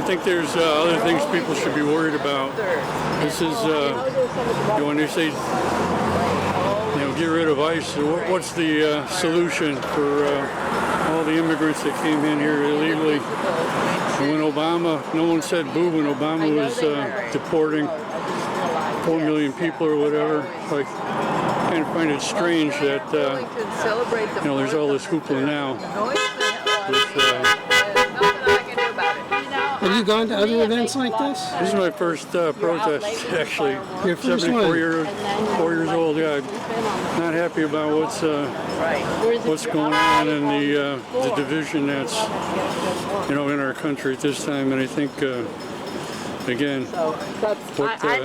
I think there's other things people should be worried about. This is, when they say, get rid of ICE, what's the solution for all the immigrants that came in here illegally? And when Obama, no one said boo when Obama was deporting 4 million people or whatever. Like, I kind of find it strange that, there's all this hoopla now. Have you gone to other events like this? This is my first protest, actually. Your first 74 one? years old. Yeah, I'm not happy about what's going on and the division that's in our country at this time. And I think again,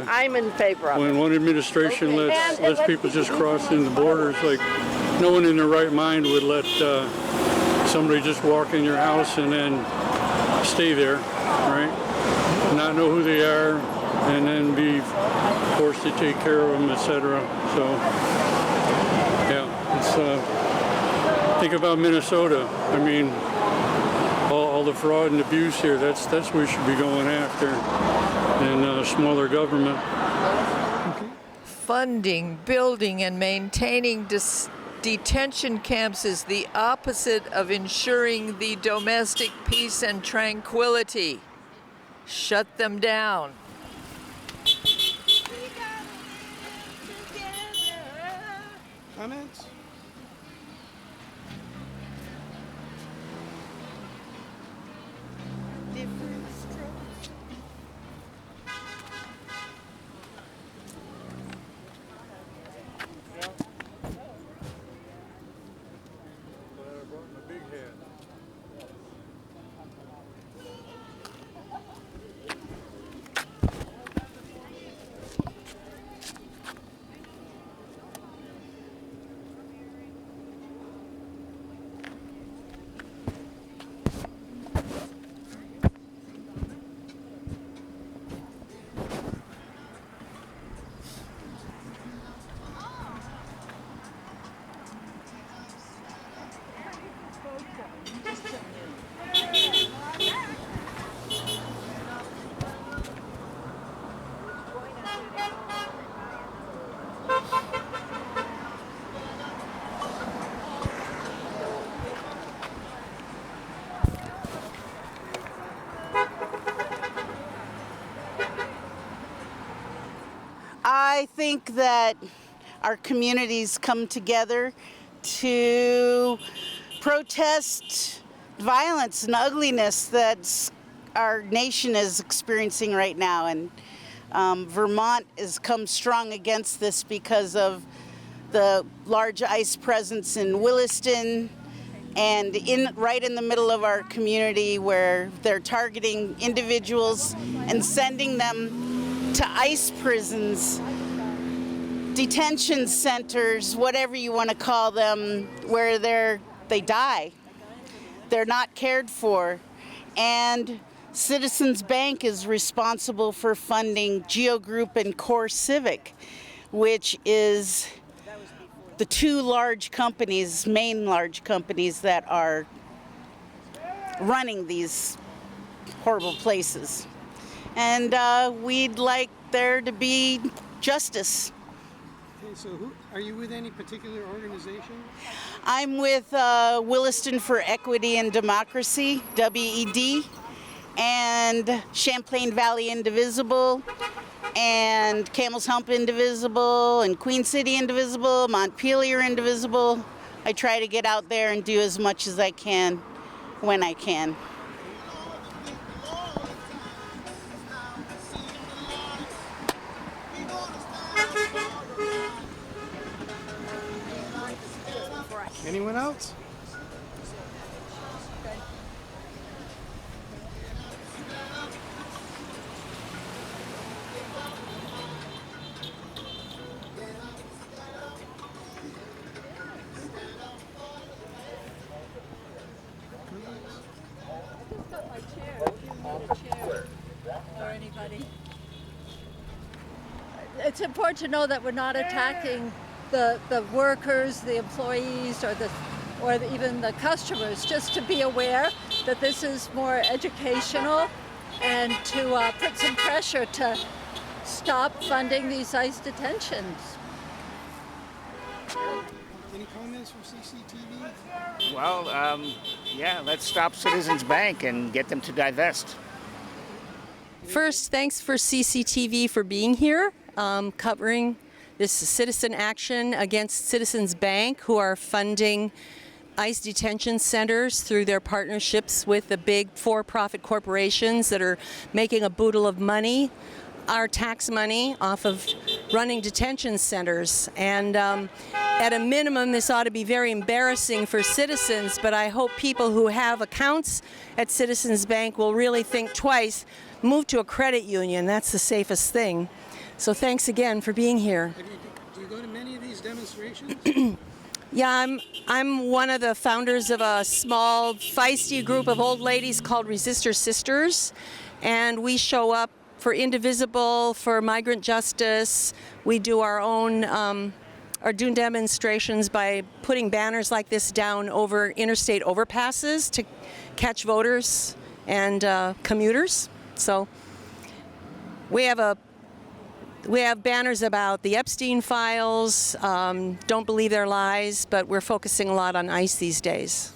I'm in favor of it. When one administration lets people just cross in the borders, like no one in their right mind would let somebody just walk in your house and then stay there, right? Not know who they are, and then be forced to take care of them, etc. So, yeah, it's. Think about Minnesota. I mean, all the fraud and abuse here. That's what we should be going after, and smaller government. Funding, building, and maintaining detention camps is the opposite of ensuring the domestic peace and tranquility. Shut them down. Comments? I think that our communities come together to protest violence and ugliness that our nation is experiencing right now. And Vermont has come strong against this because of the large ICE presence in Williston and right in the middle of our community, where they're targeting individuals and sending them to ICE prisons, detention centers, whatever you want to call them, where they die. They're not cared for. And Citizens Bank is responsible for funding GEO Group and CoreCivic, which is the two main large companies that are running these horrible places. And we'd like there to be justice. Okay, so are you with any particular organization? I'm with Williston for Equity and Democracy, WED, and Champlain Valley Indivisible, and Camel's Hump Indivisible, and Queen City Indivisible, Montpelier Indivisible. I try to get out there and do as much as I can when I can. Anyone else? Or anybody. It's important to know that we're not attacking the workers, the employees, or even the customers. Just to be aware that this is more educational and to put some pressure to stop funding these ICE detentions. Any comments from CCTV? Well, yeah, let's stop Citizens Bank and get them to divest. First, thanks for CCTV for being here, covering this citizen action against Citizens Bank, who are funding ICE detention centers through their partnerships with the big for-profit corporations that are making a boodle of money, our tax money, off of running detention centers. And at a minimum, this ought to be very embarrassing for citizens, but I hope people who have accounts at Citizens Bank will really think twice, move to a credit union. That's the safest thing. So thanks again for being here. Do you go to many of these demonstrations? Yeah, I'm one of the founders of a small, feisty group of old ladies called Resistor Sisters, and we show up for Indivisible, for migrant justice. We do our own demonstrations by putting banners like this down over interstate overpasses to catch voters and commuters. So we have banners about the Epstein files, don't believe their lies, but we're focusing a lot on ICE these days.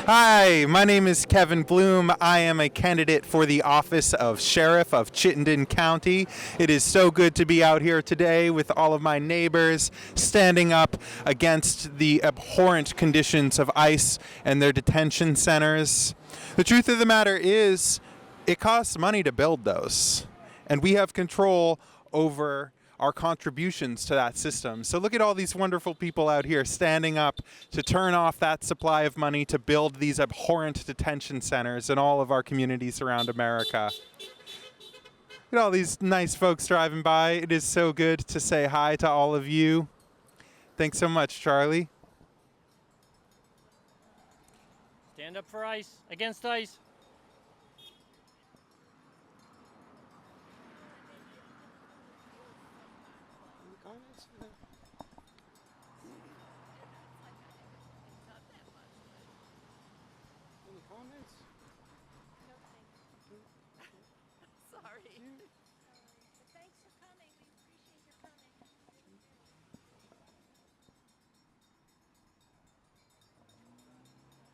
Hi, my name is Kevin Bloom. I am a candidate for the office of Sheriff of Chittenden County. It is so good to be out here today with all of my neighbors, standing up against the abhorrent conditions of ICE and their detention centers. The truth of the matter is, it costs money to build those, and we have control over our contributions to that system. So look at all these wonderful people out here standing up to turn off that supply of money to build these abhorrent detention centers in all of our communities around America. Look at all these nice folks driving by. It is so good to say hi to all of you. Thanks so much, Charlie. Stand up for ICE, against ICE. Any comments? Any comments?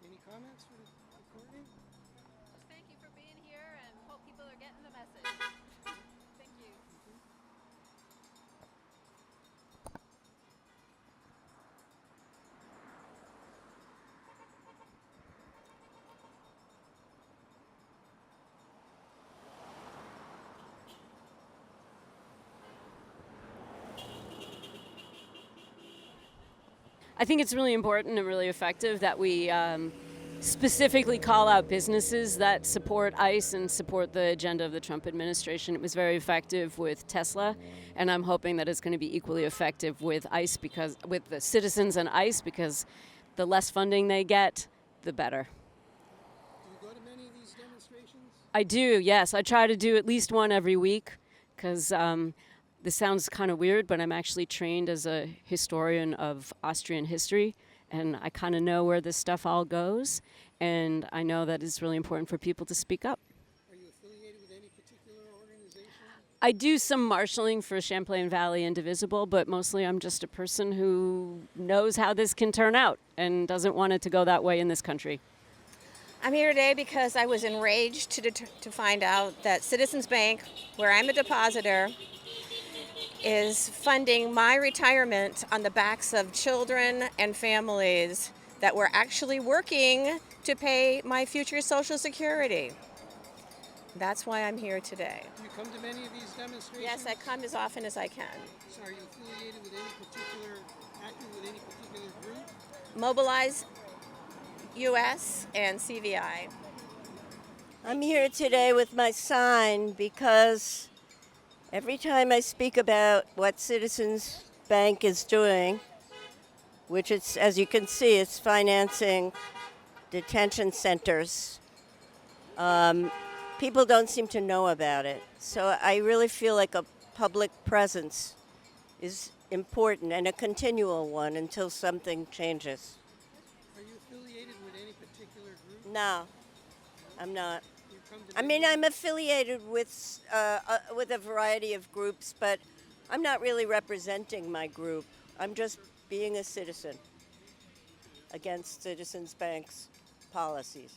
Any comments for the recording? Thank you for being here and hope people are getting the message. Thank you. I think it's really important and really effective that we specifically call out businesses that support ICE and support the agenda of the Trump administration. It was very effective with Tesla, and I'm hoping that it's going to be equally effective with ICE, because with the citizens and ICE, because the less funding they get, the better. Do you go to many of these demonstrations? I do, yes. I try to do at least one every week, because this sounds kind of weird, but I'm actually trained as a historian of Austrian history, and I kind of know where this stuff all goes, and I know that it's really important for people to speak up. Are you affiliated with any particular organization? I do some marshaling for Champlain Valley Indivisible, but mostly I'm just a person who knows how this can turn out and doesn't want it to go that way in this country. I'm here today because I was enraged to find out that Citizens Bank, where I'm a depositor, is funding my retirement on the backs of children and families that were actually working to pay my future Social Security. That's why I'm here today. Do you come to many of these demonstrations? Yes, I come as often as I can. So are you affiliated with any particular, active with any particular group? Mobilize US and CVI. I'm here today with my sign because every time I speak about what Citizens Bank is doing, which it's, as you can see, it's financing detention centers, people don't seem to know about it. So I really feel like a public presence is important, and a continual one until something changes. Are you affiliated with any particular group? No, I'm not. You come to I mean, I'm affiliated with a variety of groups, but I'm not really representing my group. I'm just being a citizen against Citizens Bank's policies.